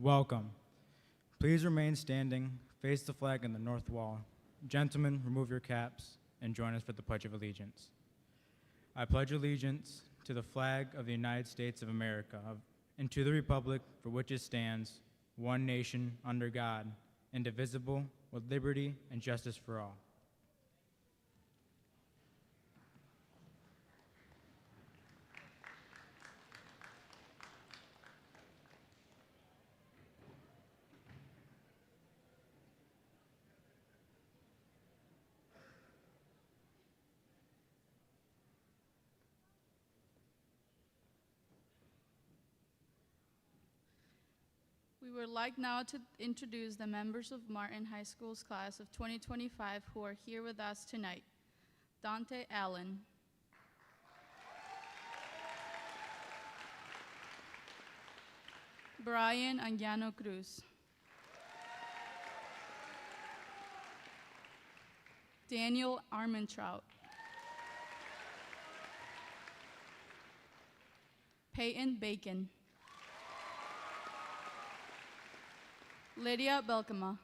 Welcome. Please remain standing, face the flag in the north wall. Gentlemen, remove your caps and join us for the Pledge of Allegiance. I pledge allegiance to the flag of the United States of America and to the republic for which it stands, one nation, under God, indivisible, with liberty and justice for all. We would like now to introduce the members of Martin High School's class of 2025 who are here with us tonight. Dante Allen. Brian Anguiano Cruz. Daniel Armentrout. Peyton Bacon. Lydia Belkema.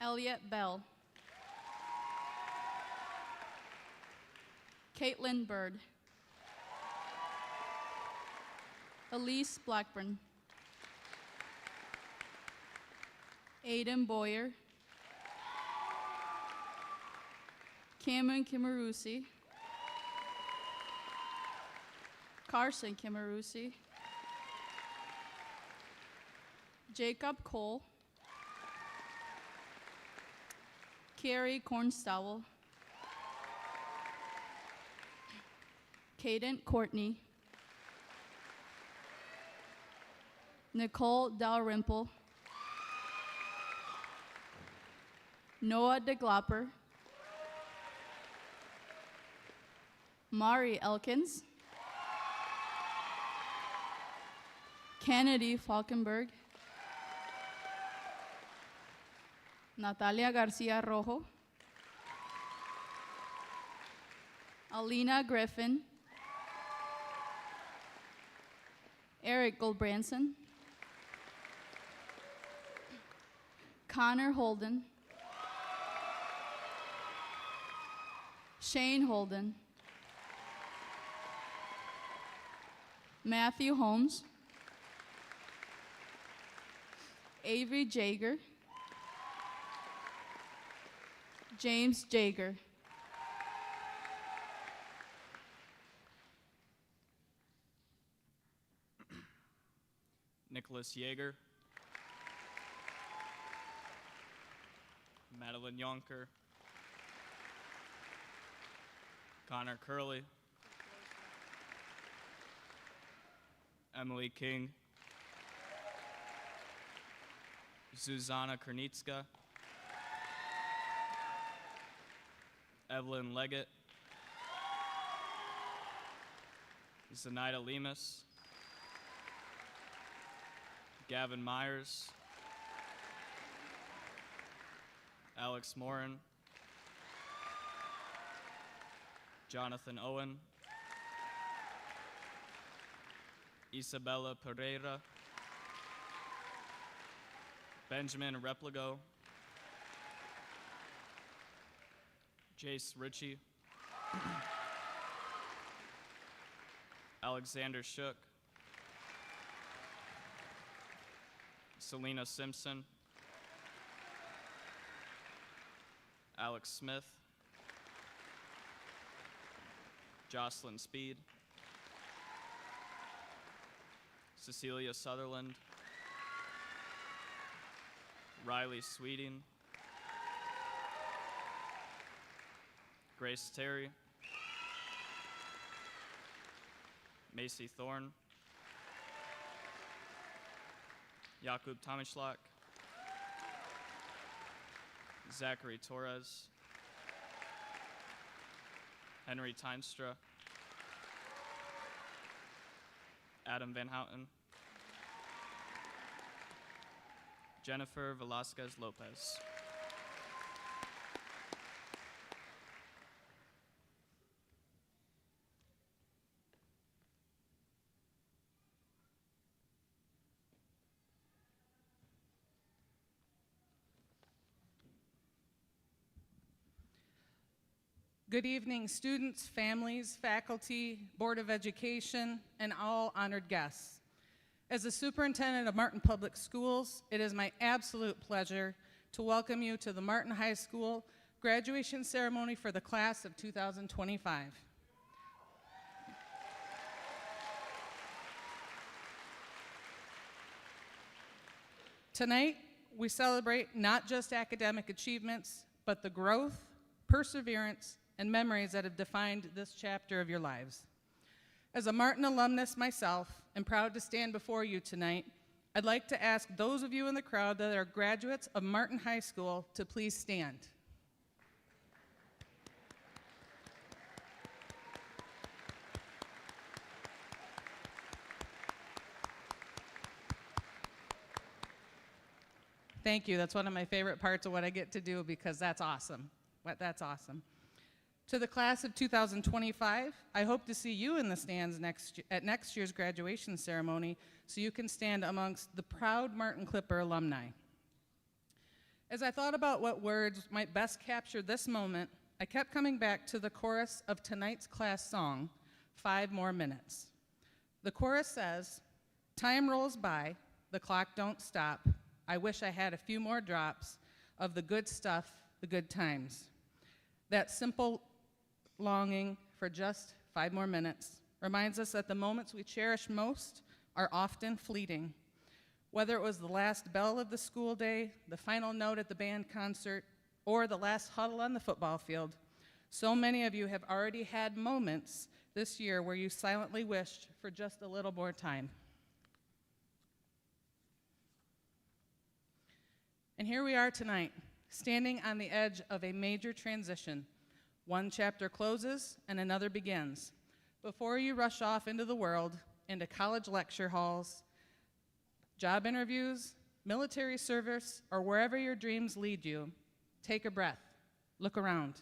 Elliot Bell. Caitlin Bird. Elise Blackburn. Aiden Boyer. Cameron Kimarusi. Carson Kimarusi. Jacob Cole. Carrie Cornstowell. Caden Courtney. Nicole Dalrymple. Noah DeGlopper. Mari Elkins. Kennedy Falkenberg. Natalia Garcia Rojo. Alina Griffin. Eric Goldbranson. Connor Holden. Shane Holden. Matthew Holmes. Avery Jager. James Jager. Nicholas Yeager. Madeline Yonker. Connor Curley. Emily King. Zuzana Kernitska. Evelyn Leggett. Zenaida Lemus. Gavin Myers. Alex Morin. Jonathan Owen. Isabella Pereira. Benjamin Repligo. Jace Ritchie. Alexander Shook. Selena Simpson. Alex Smith. Jocelyn Speed. Cecilia Sutherland. Riley Sweeting. Grace Terry. Macy Thorne. Jakub Tomislak. Zachary Torres. Henry Timestra. Adam Van Houten. Jennifer Velasquez Lopez. Good evening, students, families, faculty, Board of Education, and all honored guests. As the superintendent of Martin Public Schools, it is my absolute pleasure to welcome you to the Martin High School graduation ceremony for the class of 2025. Tonight, we celebrate not just academic achievements, but the growth, perseverance, and memories that have defined this chapter of your lives. As a Martin alumnus myself, and proud to stand before you tonight, I'd like to ask those of you in the crowd that are graduates of Martin High School to please stand. Thank you. That's one of my favorite parts of what I get to do because that's awesome. That's awesome. To the class of 2025, I hope to see you in the stands at next year's graduation ceremony so you can stand amongst the proud Martin Clipper alumni. As I thought about what words might best capture this moment, I kept coming back to the chorus of tonight's class song, 5 More Minutes. The chorus says, "Time rolls by, the clock don't stop. I wish I had a few more drops of the good stuff, the good times." That simple longing for just 5 more minutes reminds us that the moments we cherish most are often fleeting. Whether it was the last bell of the school day, the final note at the band concert, or the last huddle on the football field, so many of you have already had moments this year where you silently wished for just a little more time. And here we are tonight, standing on the edge of a major transition. One chapter closes and another begins. Before you rush off into the world, into college lecture halls, job interviews, military service, or wherever your dreams lead you, take a breath, look around.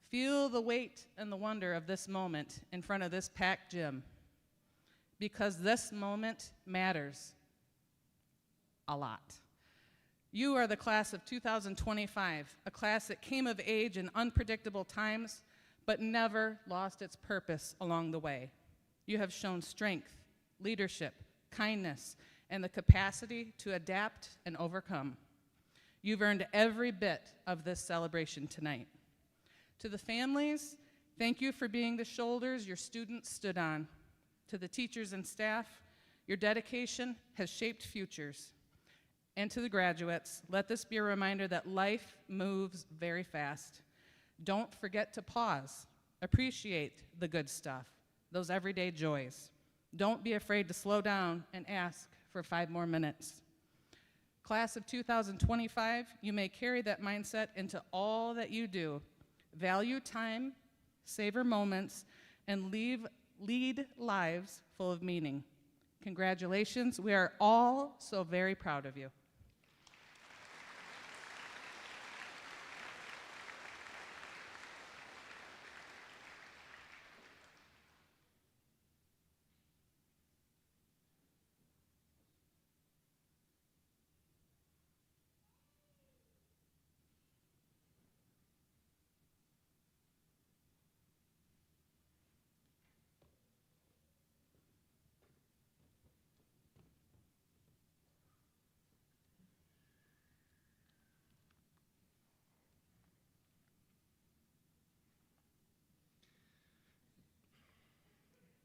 Feel the weight and the wonder of this moment in front of this packed gym. Because this moment matters a lot. You are the class of 2025, a class that came of age in unpredictable times, but never lost its purpose along the way. You have shown strength, leadership, kindness, and the capacity to adapt and overcome. You've earned every bit of this celebration tonight. To the families, thank you for being the shoulders your students stood on. To the teachers and staff, your dedication has shaped futures. And to the graduates, let this be a reminder that life moves very fast. Don't forget to pause. Appreciate the good stuff, those everyday joys. Don't be afraid to slow down and ask for 5 more minutes. Class of 2025, you may carry that mindset into all that you do. Value time, savor moments, and lead lives full of meaning. Congratulations. We are all so very proud of you.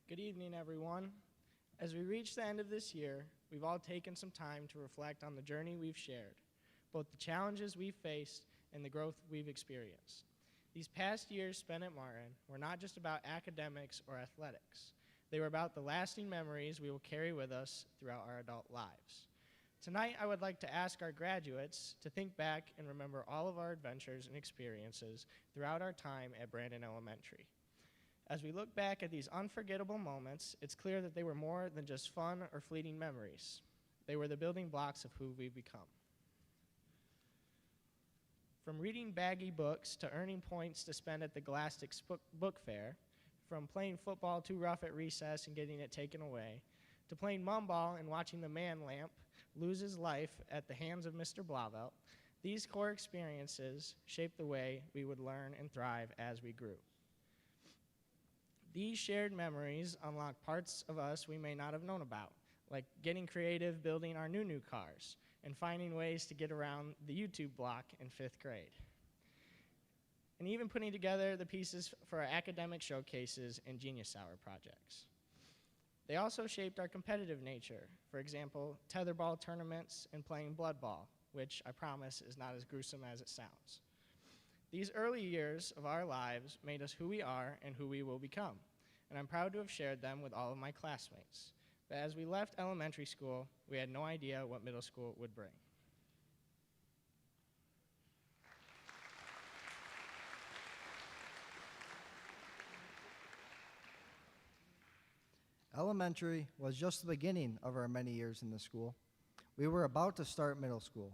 Good evening, everyone. As we reach the end of this year, we've all taken some time to reflect on the journey we've shared, both the challenges we've faced and the growth we've experienced. These past years spent at Martin were not just about academics or athletics. They were about the lasting memories we will carry with us throughout our adult lives. Tonight, I would like to ask our graduates to think back and remember all of our adventures and experiences throughout our time at Brandon Elementary. As we look back at these unforgettable moments, it's clear that they were more than just fun or fleeting memories. They were the building blocks of who we've become. From reading baggy books to earning points to spend at the Glastics book fair, from playing football too rough at recess and getting it taken away, to playing mum ball and watching the man lamp lose his life at the hands of Mr. Blauvelt, these core experiences shaped the way we would learn and thrive as we grew. These shared memories unlock parts of us we may not have known about, like getting creative, building our new cars, and finding ways to get around the YouTube block in 5th grade. And even putting together the pieces for our academic showcases and Genius Hour projects. They also shaped our competitive nature. For example, tetherball tournaments and playing blood ball, which I promise is not as gruesome as it sounds. These early years of our lives made us who we are and who we will become, and I'm proud to have shared them with all of my classmates. But as we left elementary school, we had no idea what middle school would bring. Elementary was just the beginning of our many years in the school. We were about to start middle school.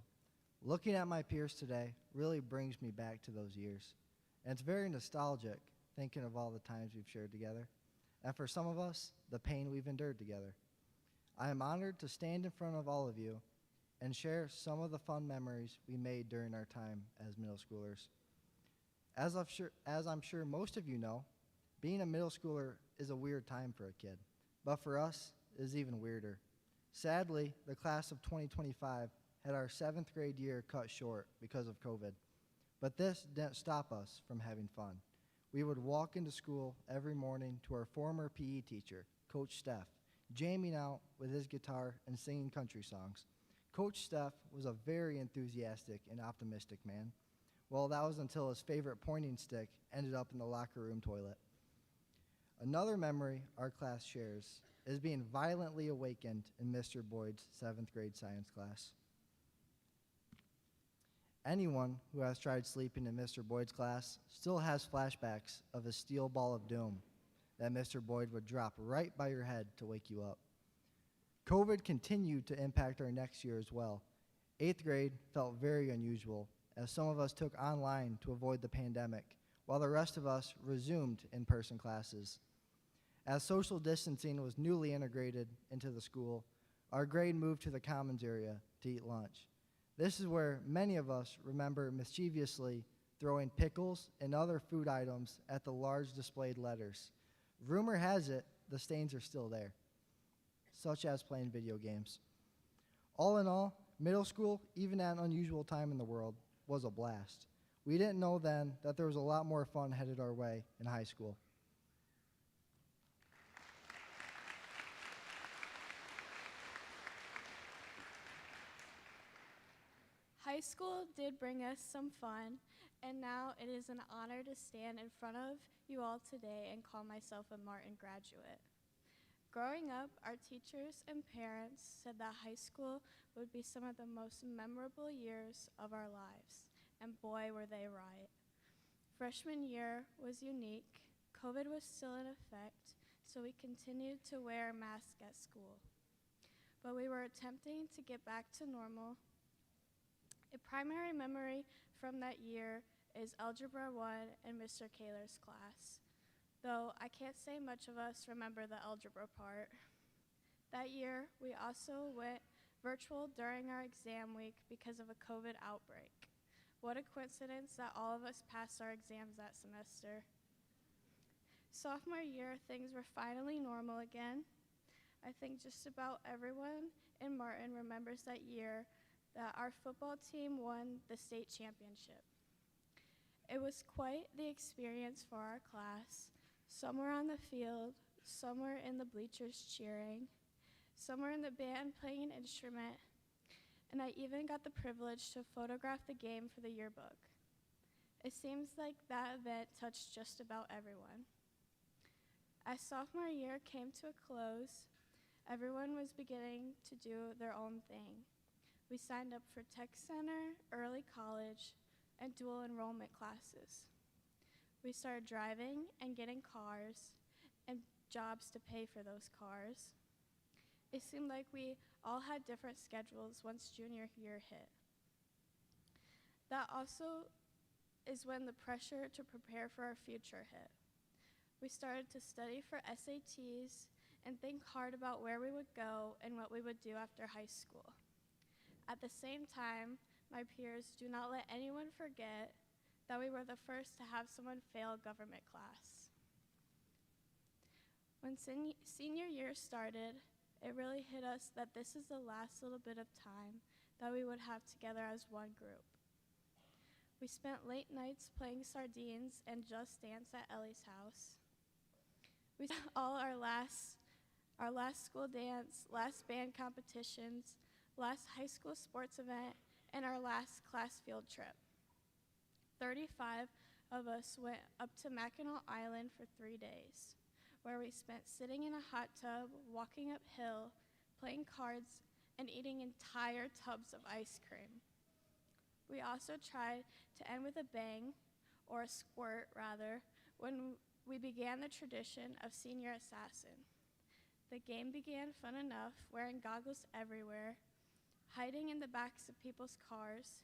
Looking at my peers today really brings me back to those years. And it's very nostalgic thinking of all the times we've shared together. And for some of us, the pain we've endured together. I am honored to stand in front of all of you and share some of the fun memories we made during our time as middle schoolers. As I'm sure most of you know, being a middle schooler is a weird time for a kid. But for us, it is even weirder. Sadly, the class of 2025 had our 7th grade year cut short because of COVID. But this didn't stop us from having fun. We would walk into school every morning to our former PE teacher, Coach Steph, jamming out with his guitar and singing country songs. Coach Steph was a very enthusiastic and optimistic man. Well, that was until his favorite pointing stick ended up in the locker room toilet. Another memory our class shares is being violently awakened in Mr. Boyd's 7th grade science class. Anyone who has tried sleeping in Mr. Boyd's class still has flashbacks of a steel ball of doom that Mr. Boyd would drop right by your head to wake you up. COVID continued to impact our next year as well. 8th grade felt very unusual as some of us took online to avoid the pandemic, while the rest of us resumed in-person classes. As social distancing was newly integrated into the school, our grade moved to the commons area to eat lunch. This is where many of us remember mischievously throwing pickles and other food items at the large displayed letters. Rumor has it the stains are still there, such as playing video games. All in all, middle school, even at an unusual time in the world, was a blast. We didn't know then that there was a lot more fun headed our way in high school. High school did bring us some fun, and now it is an honor to stand in front of you all today and call myself a Martin graduate. Growing up, our teachers and parents said that high school would be some of the most memorable years of our lives, and boy, were they right. Freshman year was unique. COVID was still in effect, so we continued to wear masks at school. But we were attempting to get back to normal. A primary memory from that year is Algebra 1 and Mr. Kaler's class, though I can't say much of us remember the algebra part. That year, we also went virtual during our exam week because of a COVID outbreak. What a coincidence that all of us passed our exams that semester. Sophomore year, things were finally normal again. I think just about everyone in Martin remembers that year that our football team won the state championship. It was quite the experience for our class. Some were on the field, some were in the bleachers cheering, some were in the band playing an instrument, and I even got the privilege to photograph the game for the yearbook. It seems like that event touched just about everyone. As sophomore year came to a close, everyone was beginning to do their own thing. We signed up for tech center, early college, and dual enrollment classes. We started driving and getting cars and jobs to pay for those cars. It seemed like we all had different schedules once junior year hit. That also is when the pressure to prepare for our future hit. We started to study for SATs and think hard about where we would go and what we would do after high school. At the same time, my peers do not let anyone forget that we were the first to have someone fail government class. When senior year started, it really hit us that this is the last little bit of time that we would have together as one group. We spent late nights playing sardines and Just Dance at Ellie's house. We spent all our last school dance, last band competitions, last high school sports event, and our last class field trip. 35 of us went up to Mackinac Island for 3 days, where we spent sitting in a hot tub, walking uphill, playing cards, and eating entire tubs of ice cream. We also tried to end with a bang, or a squirt rather, when we began the tradition of Senior Assassin. The game began fun enough, wearing goggles everywhere, hiding in the backs of people's cars,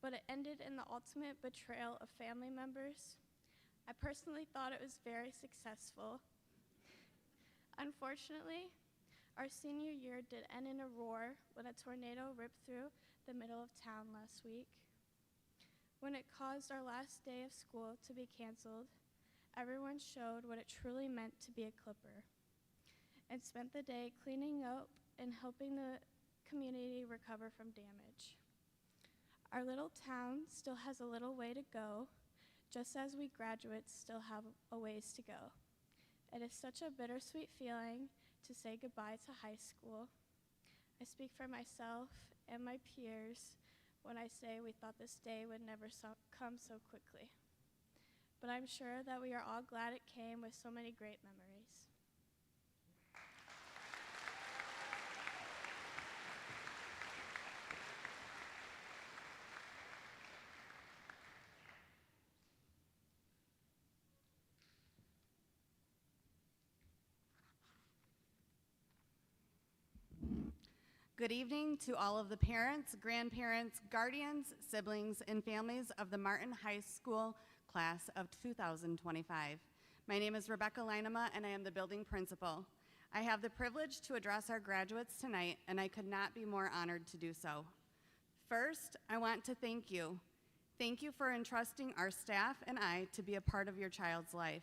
but it ended in the ultimate betrayal of family members. I personally thought it was very successful. Unfortunately, our senior year did end in a roar when a tornado ripped through the middle of town last week. When it caused our last day of school to be canceled, everyone showed what it truly meant to be a Clipper and spent the day cleaning up and helping the community recover from damage. Our little town still has a little way to go, just as we graduates still have a ways to go. It is such a bittersweet feeling to say goodbye to high school. I speak for myself and my peers when I say we thought this day would never come so quickly. But I'm sure that we are all glad it came with so many great memories. Good evening to all of the parents, grandparents, guardians, siblings, and families of the Martin High School class of 2025. My name is Rebecca Leinema, and I am the building principal. I have the privilege to address our graduates tonight, and I could not be more honored to do so. First, I want to thank you. Thank you for entrusting our staff and I to be a part of your child's life.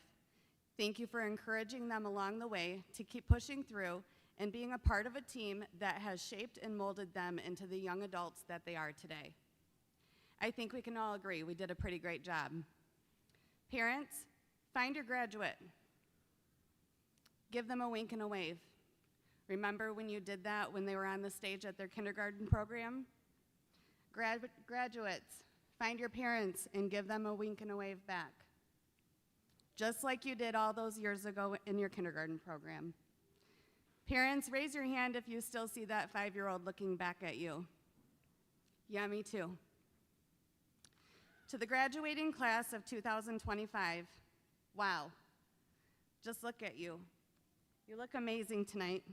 Thank you for encouraging them along the way to keep pushing through and being a part of a team that has shaped and molded them into the young adults that they are today. I think we can all agree we did a pretty great job. Parents, find your graduate. Give them a wink and a wave. Remember when you did that when they were on the stage at their kindergarten program? Graduates, find your parents and give them a wink and a wave back, just like you did all those years ago in your kindergarten program. Parents, raise your hand if you still see that 5-year-old looking back at you. Yeah, me too. To the graduating class of 2025, wow, just look at you. You look amazing tonight.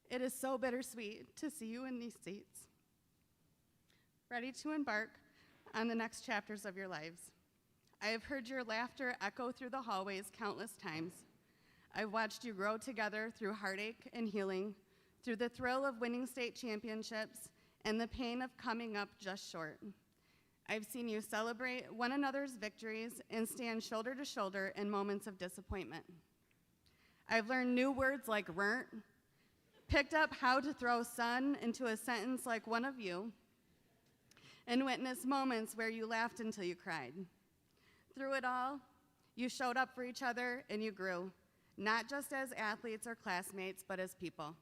It is so bittersweet to see you in these seats, ready to embark on the next chapters of your lives. I have heard your laughter echo through the hallways countless times. I've watched you grow together through heartache and healing, through the thrill of winning state championships and the pain of coming up just short. I've seen you celebrate one another's victories and stand shoulder to shoulder in moments of disappointment. I've learned new words like "weren't," picked up how to throw "son" into a sentence like one of you, and witnessed moments where you laughed until you cried. Through it all, you showed up for each other and you grew, not just as athletes or classmates, but as people.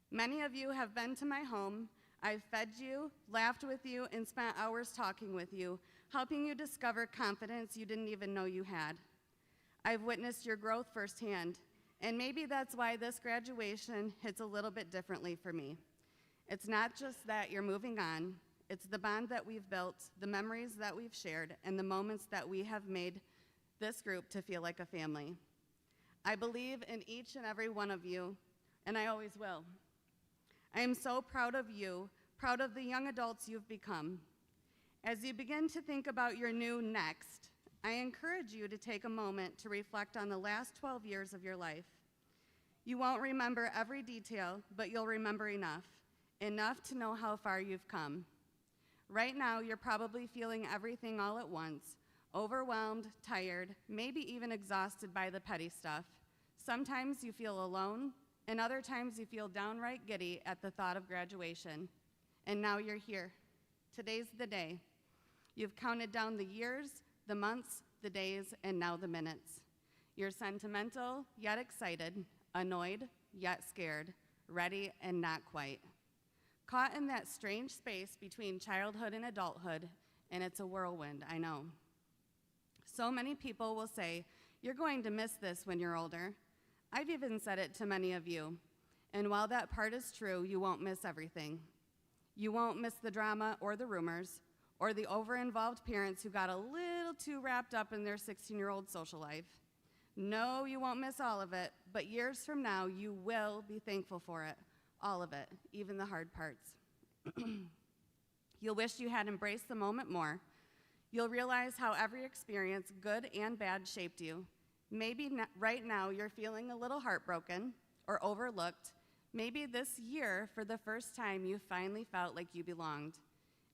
Many of you have been to my home. I've fed you, laughed with you, and spent hours talking with you, helping you discover confidence you didn't even know you had. I've witnessed your growth firsthand, and maybe that's why this graduation hits a little bit differently for me. It's not just that you're moving on. It's the bond that we've built, the memories that we've shared, and the moments that we have made this group to feel like a family. I believe in each and every one of you, and I always will. I am so proud of you, proud of the young adults you've become. As you begin to think about your new next, I encourage you to take a moment to reflect on the last 12 years of your life. You won't remember every detail, but you'll remember enough to know how far you've come. Right now, you're probably feeling everything all at once, overwhelmed, tired, maybe even exhausted by the petty stuff. Sometimes you feel alone, and other times you feel downright giddy at the thought of graduation. And now you're here. Today's the day. You've counted down the years, the months, the days, and now the minutes. You're sentimental, yet excited, annoyed, yet scared, ready, and not quite. Caught in that strange space between childhood and adulthood, and it's a whirlwind, I know. So many people will say, "You're going to miss this when you're older." I've even said it to many of you. And while that part is true, you won't miss everything. You won't miss the drama or the rumors, or the over-involved parents who got a little too wrapped up in their 16-year-old social life. No, you won't miss all of it, but years from now, you will be thankful for it. All of it, even the hard parts. You'll wish you had embraced the moment more. You'll realize how every experience, good and bad, shaped you. Maybe right now you're feeling a little heartbroken or overlooked. Maybe this year, for the first time, you finally felt like you belonged.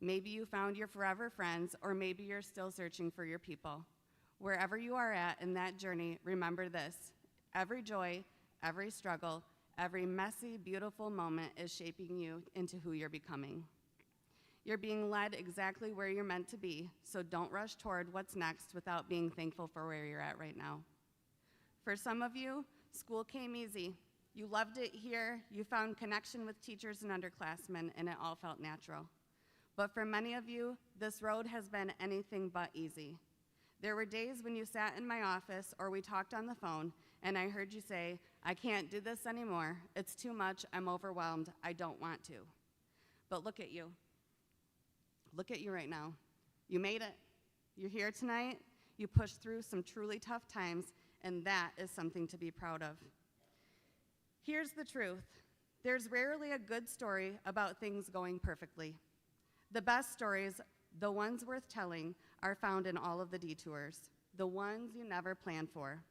Maybe you found your forever friends, or maybe you're still searching for your people. Wherever you are at in that journey, remember this: every joy, every struggle, every messy, beautiful moment is shaping you into who you're becoming. You're being led exactly where you're meant to be, so don't rush toward what's next without being thankful for where you're at right now. For some of you, school came easy. You loved it here, you found connection with teachers and underclassmen, and it all felt natural. But for many of you, this road has been anything but easy. There were days when you sat in my office or we talked on the phone, and I heard you say, "I can't do this anymore. It's too much. I'm overwhelmed. I don't want to." But look at you. Look at you right now. You made it. You're here tonight. You pushed through some truly tough times, and that is something to be proud of. Here's the truth. There's rarely a good story about things going perfectly. The best stories, the ones worth telling, are found in all of the detours, the ones you never planned for.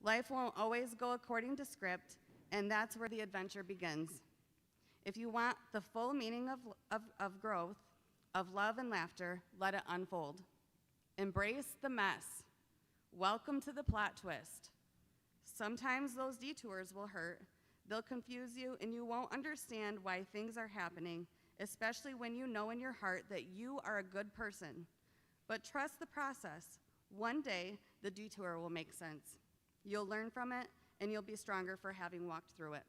Life won't always go according to script, and that's where the adventure begins. If you want the full meaning of growth, of love and laughter, let it unfold. Embrace the mess. Welcome to the plot twist. Sometimes those detours will hurt. They'll confuse you, and you won't understand why things are happening, especially when you know in your heart that you are a good person. But trust the process. One day, the detour will make sense. You'll learn from it, and you'll be stronger for having walked through it.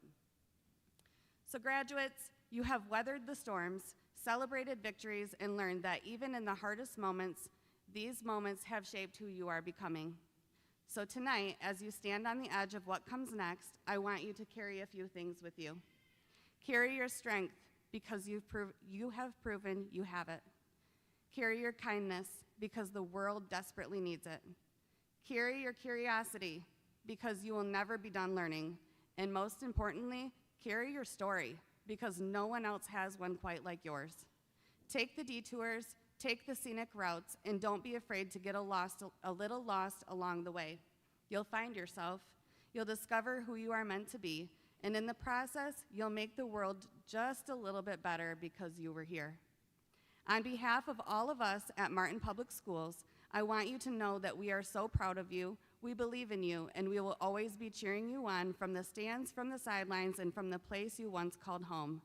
So graduates, you have weathered the storms, celebrated victories, and learned that even in the hardest moments, these moments have shaped who you are becoming. So tonight, as you stand on the edge of what comes next, I want you to carry a few things with you. Carry your strength, because you have proven you have it. Carry your kindness, because the world desperately needs it. Carry your curiosity, because you will never be done learning. And most importantly, carry your story, because no one else has one quite like yours. Take the detours, take the scenic routes, and don't be afraid to get a little lost along the way. You'll find yourself, you'll discover who you are meant to be, and in the process, you'll make the world just a little bit better because you were here. On behalf of all of us at Martin Public Schools, I want you to know that we are so proud of you, we believe in you, and we will always be cheering you on from the stands, from the sidelines, and from the place you once called home.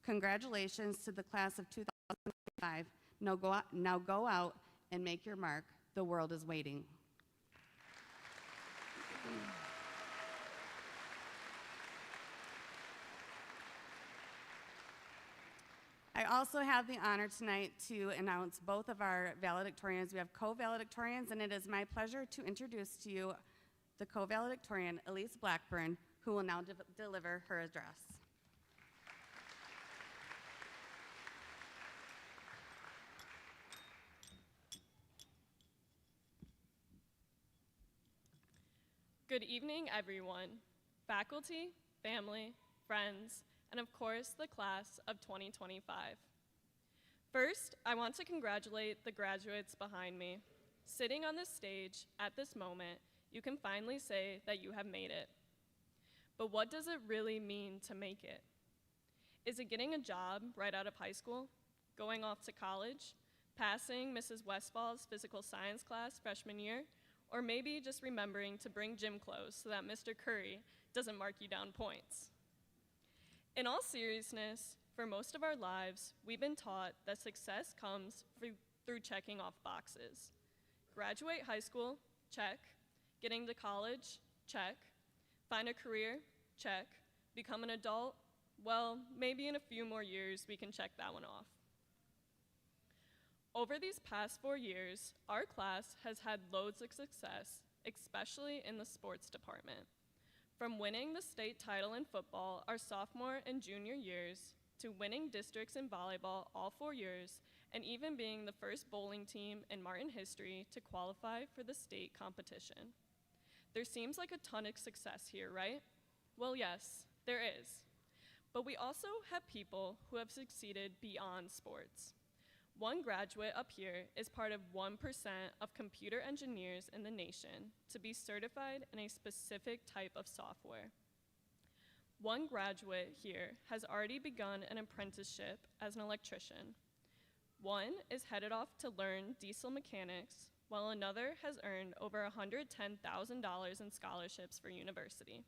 Congratulations to the class of 2005. Now go out and make your mark. The world is waiting. I also have the honor tonight to announce both of our valedictorians. We have co-valedictorians, and it is my pleasure to introduce to you the co-valedictorian, Elise Blackburn, who will now deliver her address. Good evening, everyone, faculty, family, friends, and of course, the class of 2025. First, I want to congratulate the graduates behind me. Sitting on this stage at this moment, you can finally say that you have made it. But what does it really mean to make it? Is it getting a job right out of high school? going off to college, passing Mrs. Westfall's physical science class freshman year, or maybe just remembering to bring gym clothes so that Mr. Curry doesn't mark you down points. In all seriousness, for most of our lives, we've been taught that success comes through checking off boxes. Graduate high school, check. Getting to college, check. Find a career, check. Become an adult, well, maybe in a few more years we can check that one off. Over these past 4 years, our class has had loads of success, especially in the sports department. From winning the state title in football our sophomore and junior years, to winning districts in volleyball all 4 years, and even being the first bowling team in Martin history to qualify for the state competition. There seems like a ton of success here, right? Well, yes, there is. But we also have people who have succeeded beyond sports. One graduate up here is part of 1% of computer engineers in the nation to be certified in a specific type of software. One graduate here has already begun an apprenticeship as an electrician. One is headed off to learn diesel mechanics, while another has earned over $110,000 in scholarships for university.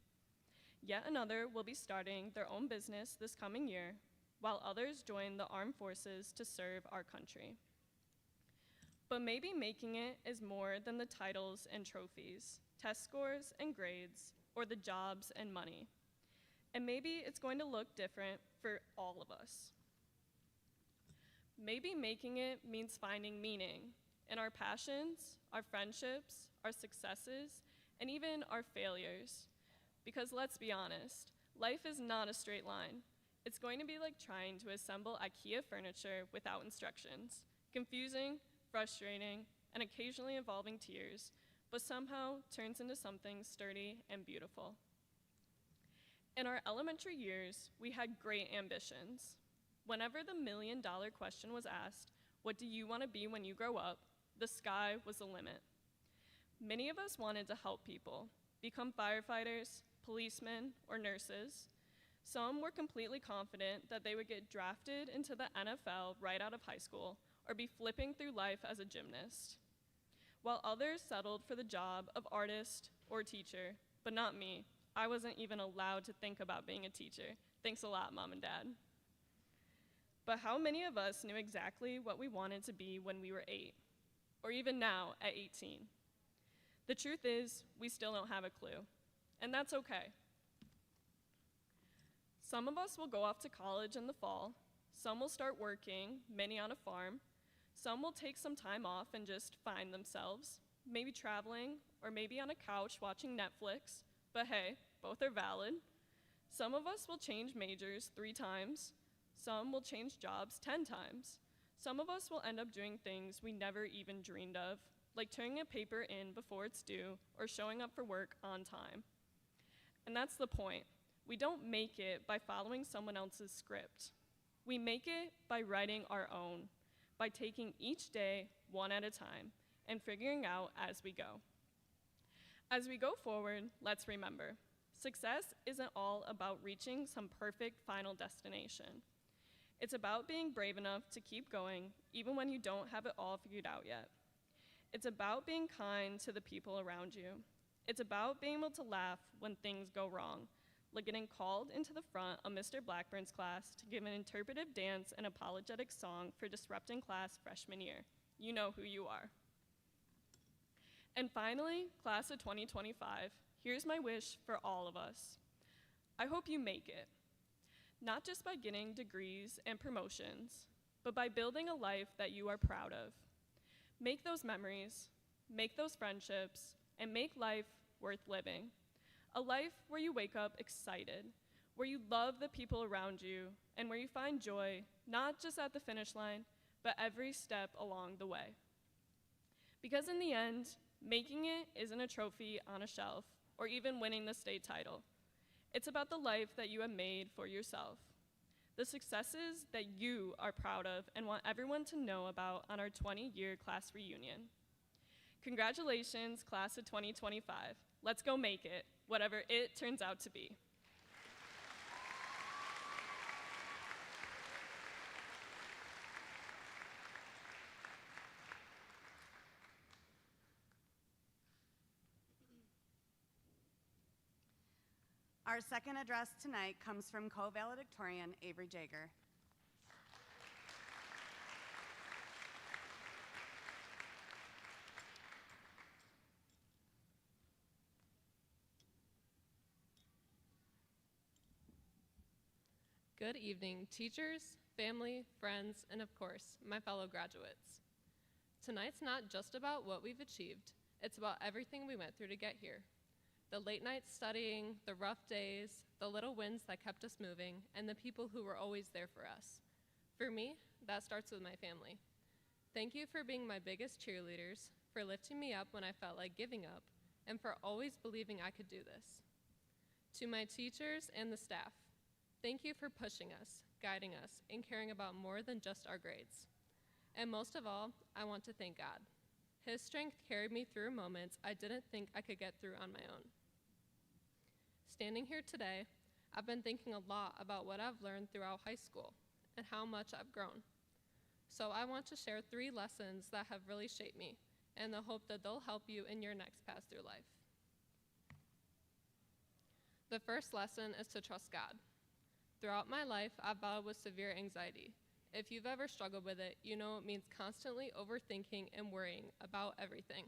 Yet another will be starting their own business this coming year, while others join the armed forces to serve our country. But maybe making it is more than the titles and trophies, test scores and grades, or the jobs and money. And maybe it's going to look different for all of us. Maybe making it means finding meaning in our passions, our friendships, our successes, and even our failures. Because let's be honest, life is not a straight line. It's going to be like trying to assemble IKEA furniture without instructions. Confusing, frustrating, and occasionally involving tears, but somehow turns into something sturdy and beautiful. In our elementary years, we had great ambitions. Whenever the million-dollar question was asked, what do you want to be when you grow up, the sky was the limit. Many of us wanted to help people, become firefighters, policemen, or nurses. Some were completely confident that they would get drafted into the NFL right out of high school, or be flipping through life as a gymnast. While others settled for the job of artist or teacher, but not me. I wasn't even allowed to think about being a teacher. Thanks a lot, Mom and Dad. But how many of us knew exactly what we wanted to be when we were 8, or even now at 18? The truth is, we still don't have a clue, and that's okay. Some of us will go off to college in the fall, some will start working, many on a farm, some will take some time off and just find themselves, maybe traveling, or maybe on a couch watching Netflix, but hey, both are valid. Some of us will change majors 3 times, some will change jobs 10 times. Some of us will end up doing things we never even dreamed of, like turning a paper in before it's due or showing up for work on time. And that's the point. We don't make it by following someone else's script. We make it by writing our own, by taking each day one at a time and figuring out as we go. As we go forward, let's remember, success isn't all about reaching some perfect final destination. It's about being brave enough to keep going even when you don't have it all figured out yet. It's about being kind to the people around you. It's about being able to laugh when things go wrong, like getting called into the front of Mr. Blackburn's class to give an interpretive dance and apologetic song for disrupting class freshman year. You know who you are. And finally, class of 2025, here's my wish for all of us. I hope you make it. Not just by getting degrees and promotions, but by building a life that you are proud of. Make those memories, make those friendships, and make life worth living. A life where you wake up excited, where you love the people around you, and where you find joy, not just at the finish line, but every step along the way. Because in the end, making it isn't a trophy on a shelf, or even winning the state title. It's about the life that you have made for yourself, the successes that you are proud of and want everyone to know about on our 20-year class reunion. Congratulations, class of 2025. Let's go make it, whatever it turns out to be. Our second address tonight comes from Co-valedictorian Avery Jager. Good evening, teachers, family, friends, and of course, my fellow graduates. Tonight's not just about what we've achieved, it's about everything we went through to get here. The late nights studying, the rough days, the little wins that kept us moving, and the people who were always there for us. For me, that starts with my family. Thank you for being my biggest cheerleaders, for lifting me up when I felt like giving up, and for always believing I could do this. To my teachers and the staff, thank you for pushing us, guiding us, and caring about more than just our grades. And most of all, I want to thank God. His strength carried me through moments I didn't think I could get through on my own. Standing here today, I've been thinking a lot about what I've learned throughout high school and how much I've grown. So I want to share 3 lessons that have really shaped me and the hope that they'll help you in your next path through life. The first lesson is to trust God. Throughout my life, I've battled with severe anxiety. If you've ever struggled with it, you know it means constantly overthinking and worrying about everything.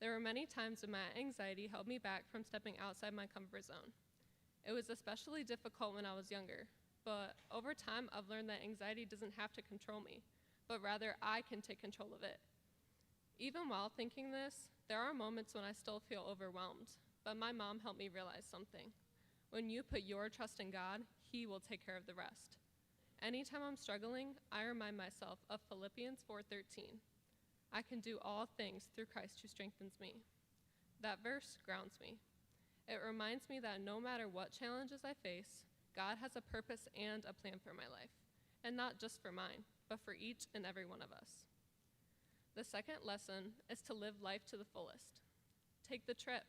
There were many times when my anxiety held me back from stepping outside my comfort zone. It was especially difficult when I was younger, but over time I've learned that anxiety doesn't have to control me, but rather I can take control of it. Even while thinking this, there are moments when I still feel overwhelmed, but my mom helped me realize something. When you put your trust in God, He will take care of the rest. Anytime I'm struggling, I remind myself of Philippians 4:13. I can do all things through Christ who strengthens me. That verse grounds me. It reminds me that no matter what challenges I face, God has a purpose and a plan for my life, and not just for mine, but for each and every one of us. The second lesson is to live life to the fullest. Take the trip.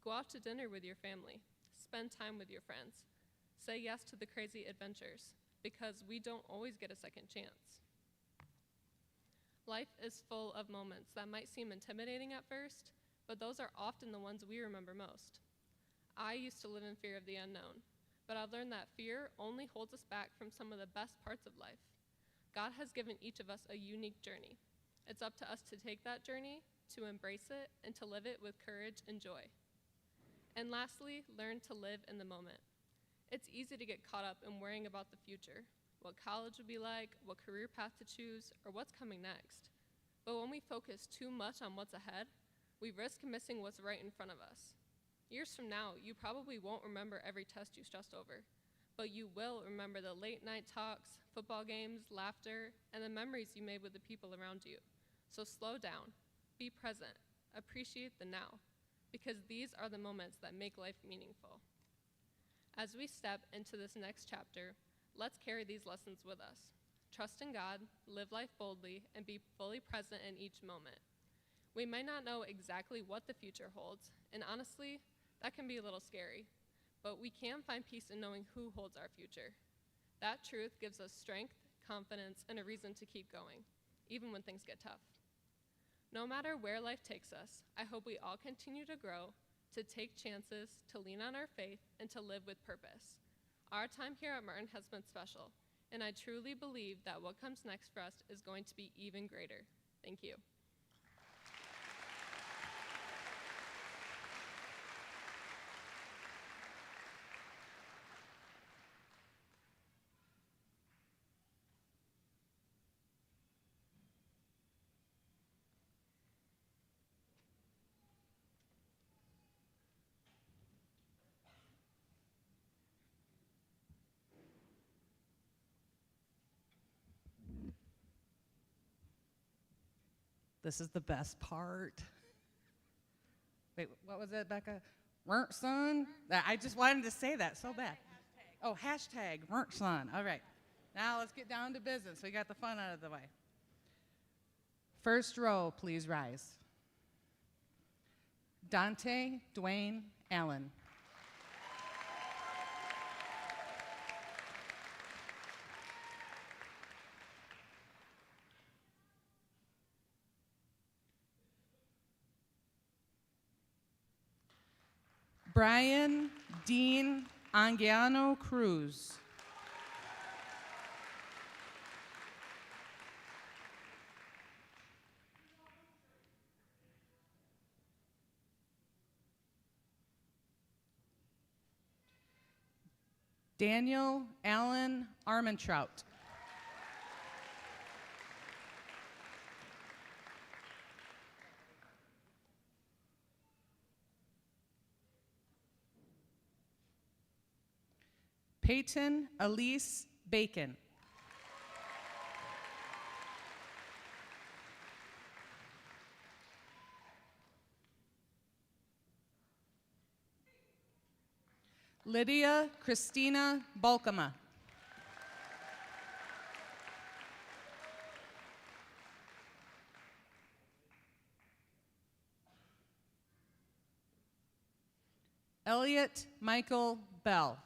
Go out to dinner with your family. Spend time with your friends. Say yes to the crazy adventures, because we don't always get a second chance. Life is full of moments that might seem intimidating at first, but those are often the ones we remember most. I used to live in fear of the unknown, but I've learned that fear only holds us back from some of the best parts of life. God has given each of us a unique journey. It's up to us to take that journey, to embrace it, and to live it with courage and joy. And lastly, learn to live in the moment. It's easy to get caught up in worrying about the future, what college will be like, what career path to choose, or what's coming next. But when we focus too much on what's ahead, we risk missing what's right in front of us. Years from now, you probably won't remember every test you stressed over, but you will remember the late night talks, football games, laughter, and the memories you made with the people around you. So slow down, be present, appreciate the now, because these are the moments that make life meaningful. As we step into this next chapter, let's carry these lessons with us. Trust in God, live life boldly, and be fully present in each moment. We might not know exactly what the future holds, and honestly, that can be a little scary, but we can find peace in knowing who holds our future. That truth gives us strength, confidence, and a reason to keep going, even when things get tough. No matter where life takes us, I hope we all continue to grow, to take chances, to lean on our faith, and to live with purpose. Our time here at Martin has been special, and I truly believe that what comes next for us is going to be even greater. Thank you. This is the best part. Wait, what was it, Becca? Weren't son? I just wanted to say that so bad. Oh, hashtag weren't son. All right. Now let's get down to business. We got the fun out of the way. First row, please rise. Dante Dwayne Allen. Brian Dean Angiano Cruz. Daniel Allen Armentrout. Peyton Elise Bacon. Lydia Christina Balkema. Elliot Michael Bell.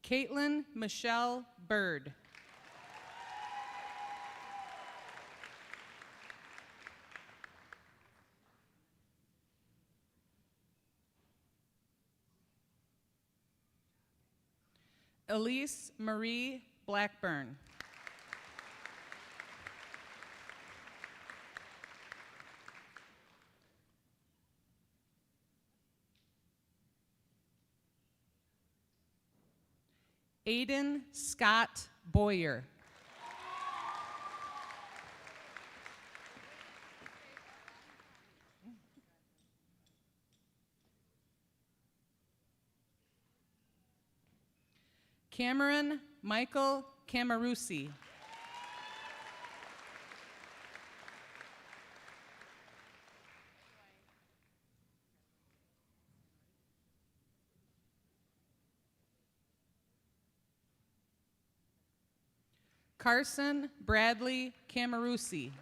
Caitlin Michelle Bird. Elise Marie Blackburn. Aiden Scott Boyer. Cameron Michael Camarusi. Carson Bradley Camarusi.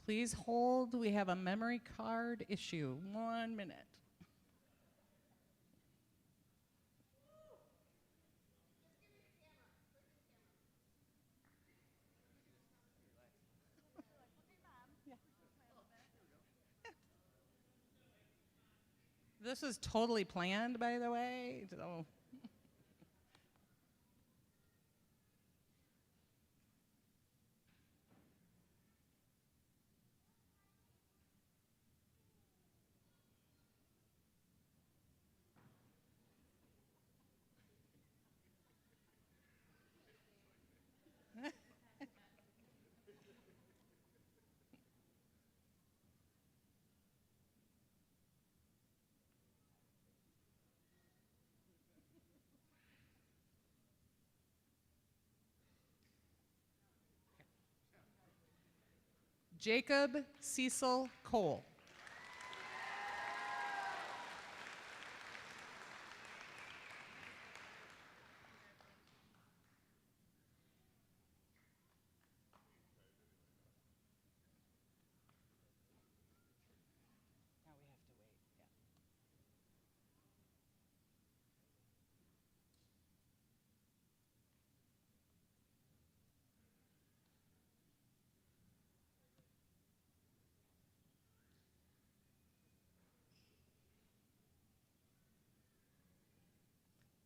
Please hold, we have a memory card issue. 1 minute. This is totally planned, by the way. So. Jacob Cecil Cole.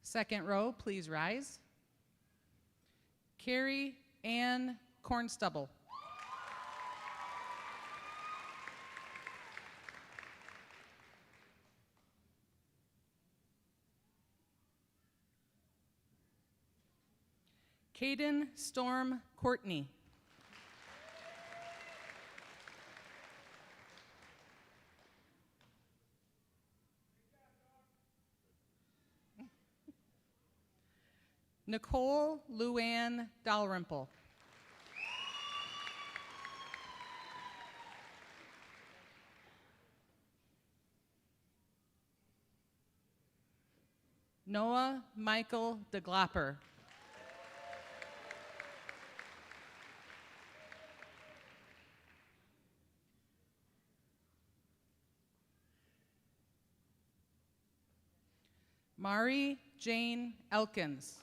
Second row, please rise. Carrie Ann Cornstubble. Caden Storm Courtney. Nicole Luann Dalrymple. Noah Michael DeGlopper. Mari Jane Elkins.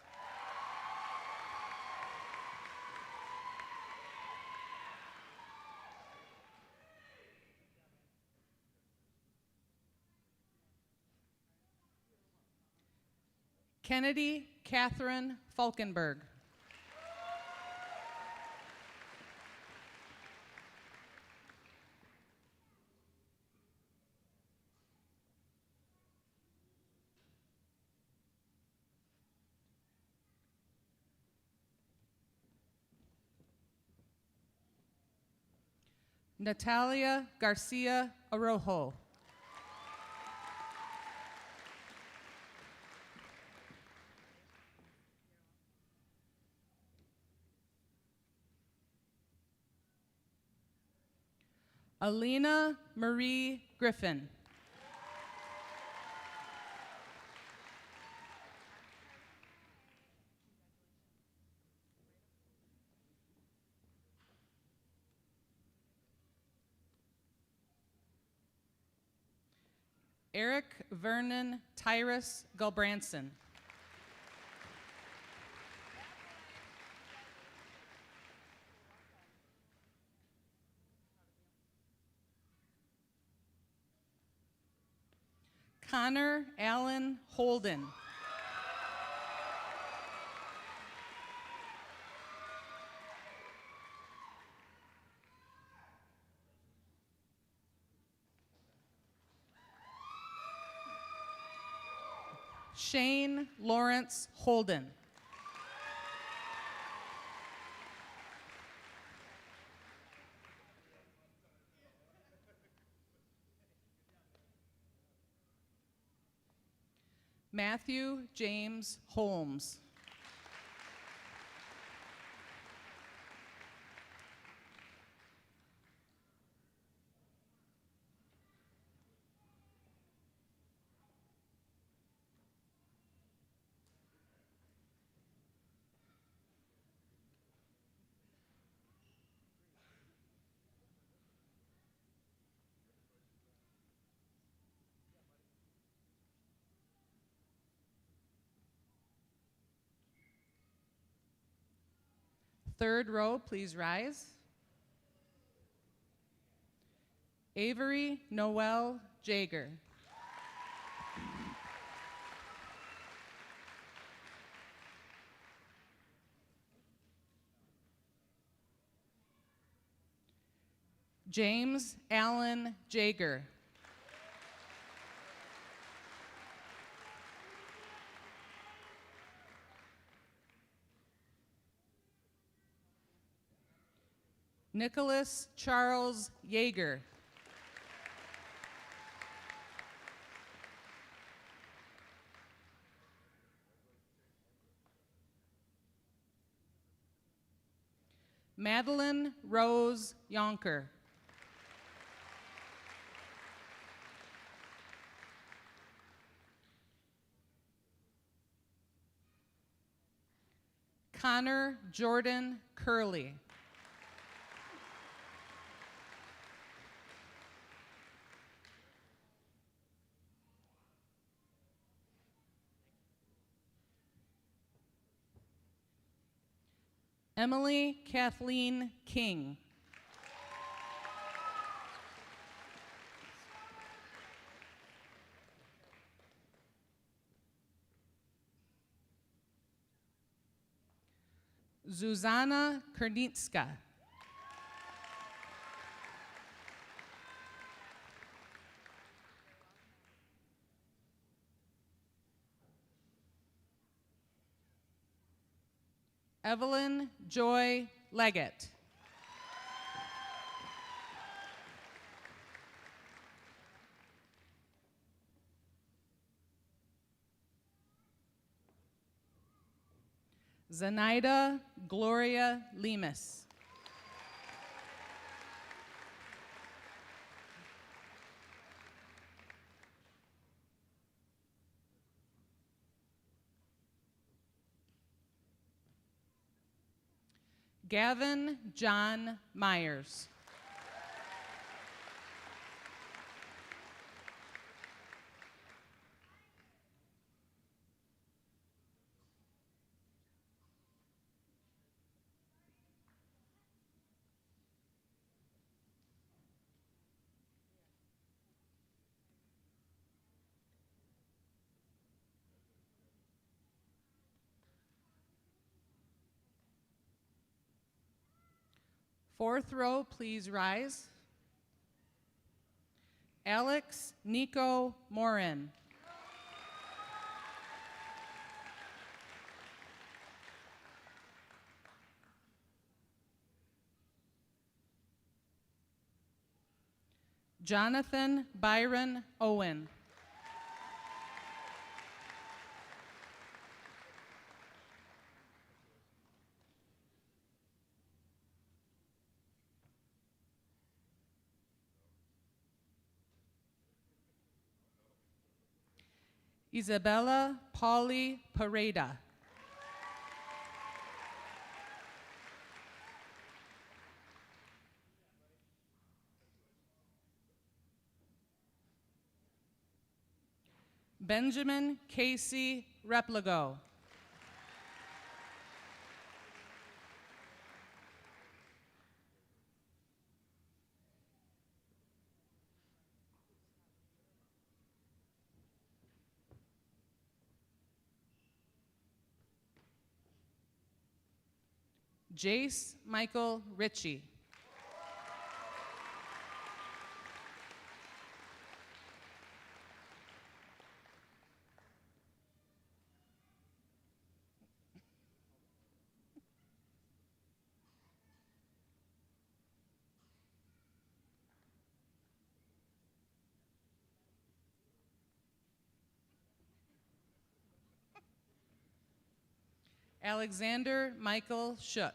Kennedy Catherine Falkenberg. Natalia Garcia Arojo. Alina Marie Griffin. Eric Vernon Tyrus Gulbranson. Connor Allen Holden. Shane Lawrence Holden. Matthew James Holmes. Third row, please rise. Avery Noel Jager. James Allen Jager. Nicholas Charles Yeager. Madeline Rose Yonker. Connor Jordan Curley. Emily Kathleen King. Zuzana Kernitska. Evelyn Joy Leggett. Zenaida Gloria Lemus. Gavin John Myers. Fourth row, please rise. Alex Nico Morin. Jonathan Byron Owen. Isabella Pauli Pareda. Benjamin Casey Repligo. Jace Michael Ritchie. Alexander Michael Shook.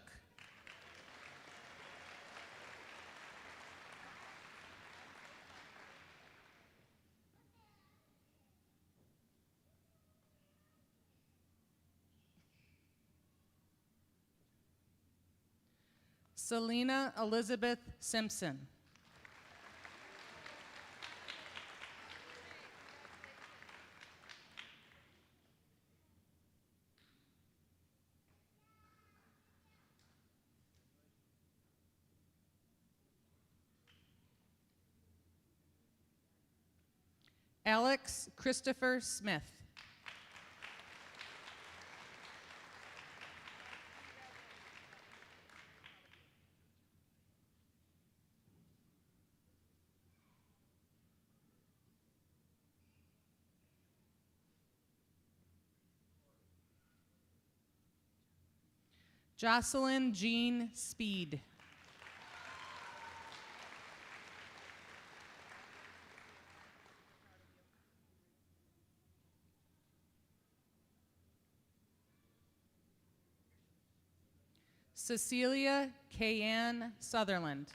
Selena Elizabeth Simpson. Alex Christopher Smith. Jocelyn Jean Speed. Cecilia Kayanne Sutherland.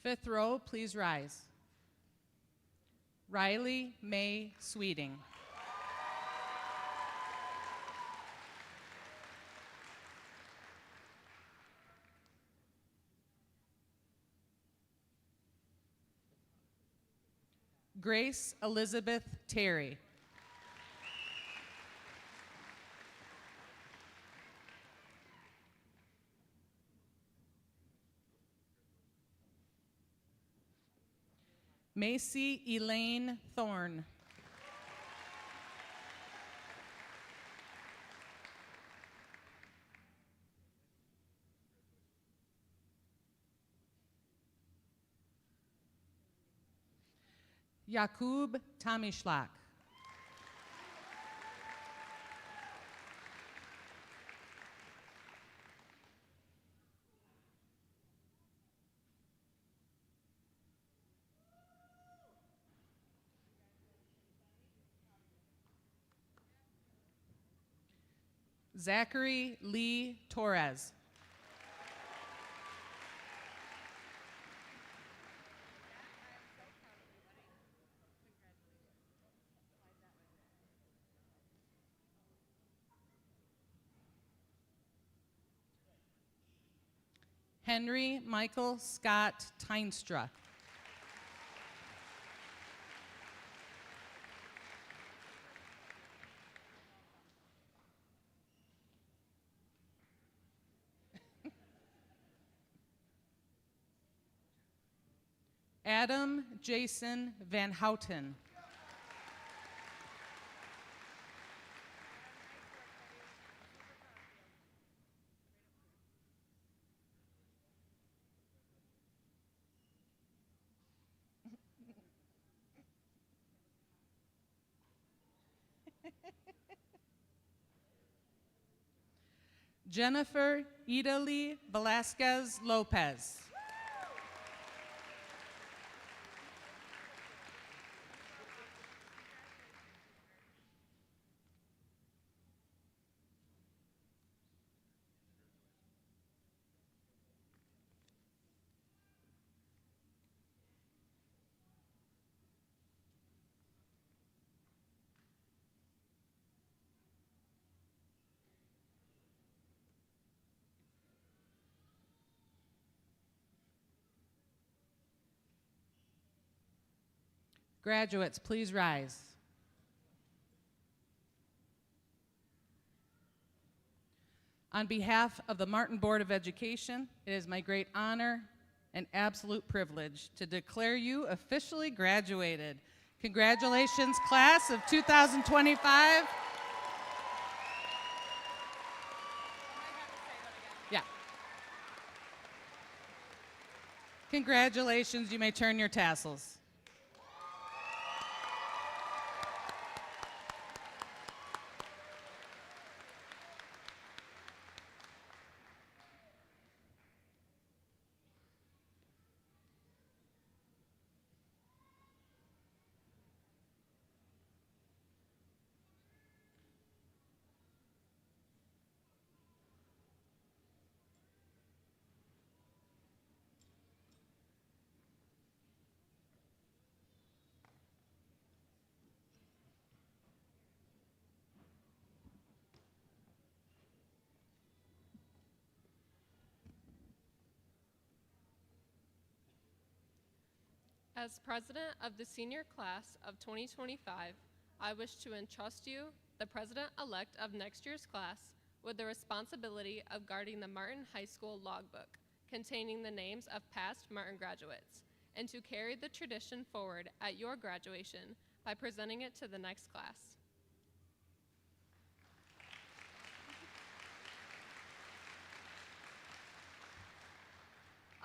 Fifth row, please rise. Riley May Sweeting. Grace Elizabeth Terry. Macy Elaine Thorne. Jakub Tamischlak. Zachary Lee Torres. Henry Michael Scott Tynstra. Adam Jason Van Houten. Jennifer Idaly Velasquez Lopez. Graduates, please rise. On behalf of the Martin Board of Education, it is my great honor and absolute privilege to declare you officially graduated. Congratulations, class of 2025. Yeah. Congratulations, you may turn your tassels. As president of the senior class of 2025, I wish to entrust you, the president-elect of next year's class, with the responsibility of guarding the Martin High School logbook containing the names of past Martin graduates, and to carry the tradition forward at your graduation by presenting it to the next class.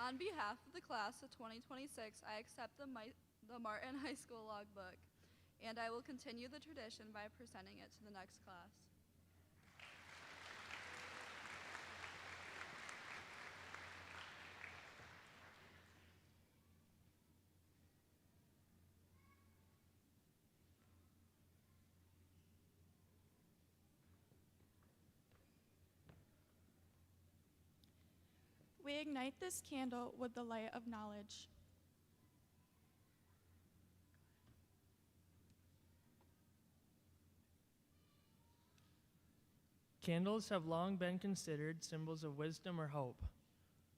On behalf of the class of 2026, I accept the Martin High School logbook, and I will continue the tradition by presenting it to the next class. We ignite this candle with the light of knowledge. Candles have long been considered symbols of wisdom or hope.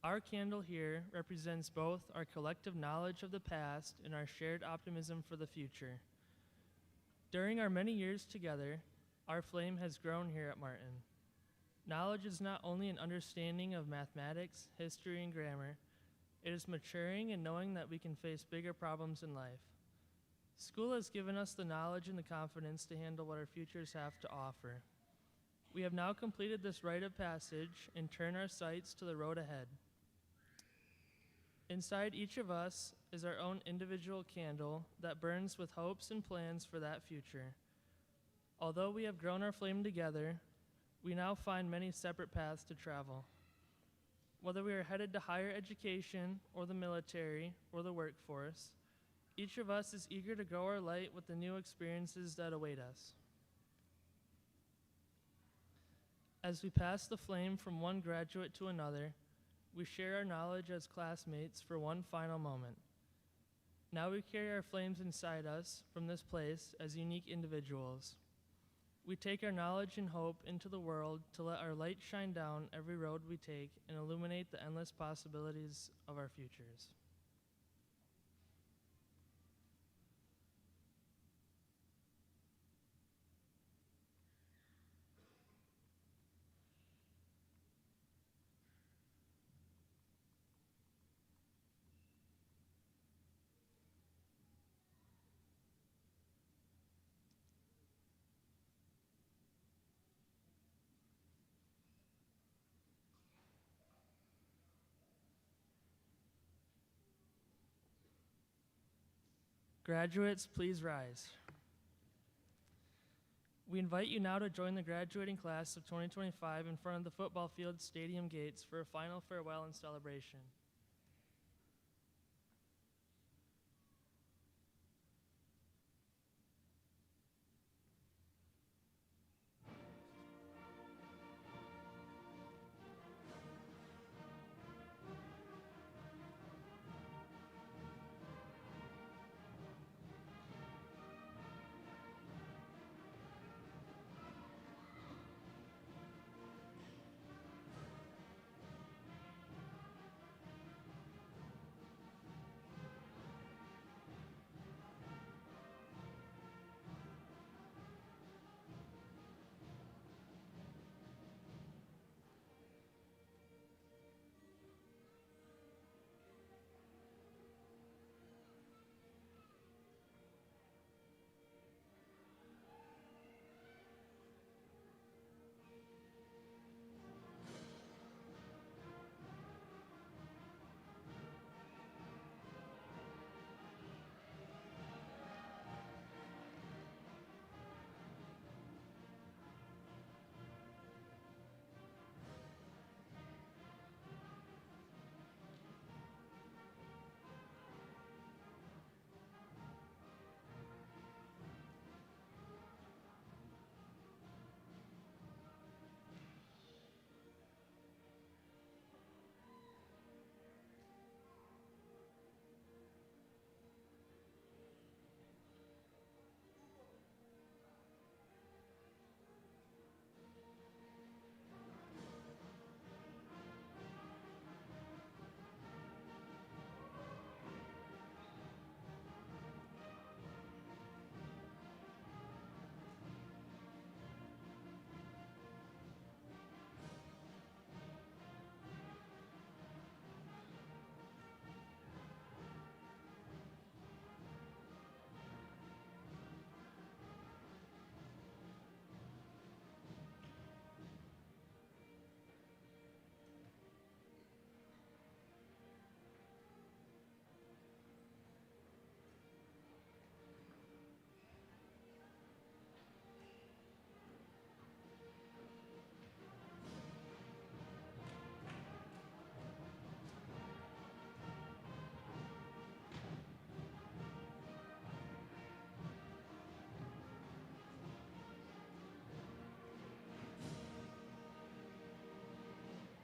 Our candle here represents both our collective knowledge of the past and our shared optimism for the future. During our many years together, our flame has grown here at Martin. Knowledge is not only an understanding of mathematics, history, and grammar, it is maturing and knowing that we can face bigger problems in life. School has given us the knowledge and the confidence to handle what our futures have to offer. We have now completed this rite of passage and turn our sights to the road ahead. Inside each of us is our own individual candle that burns with hopes and plans for that future. Although we have grown our flame together, we now find many separate paths to travel. Whether we are headed to higher education or the military or the workforce, each of us is eager to grow our light with the new experiences that await us. As we pass the flame from one graduate to another, we share our knowledge as classmates for one final moment. Now we carry our flames inside us from this place as unique individuals. We take our knowledge and hope into the world to let our light shine down every road we take and illuminate the endless possibilities of our futures. Graduates, please rise. We invite you now to join the graduating class of 2025 in front of the football field stadium gates for a final farewell and celebration.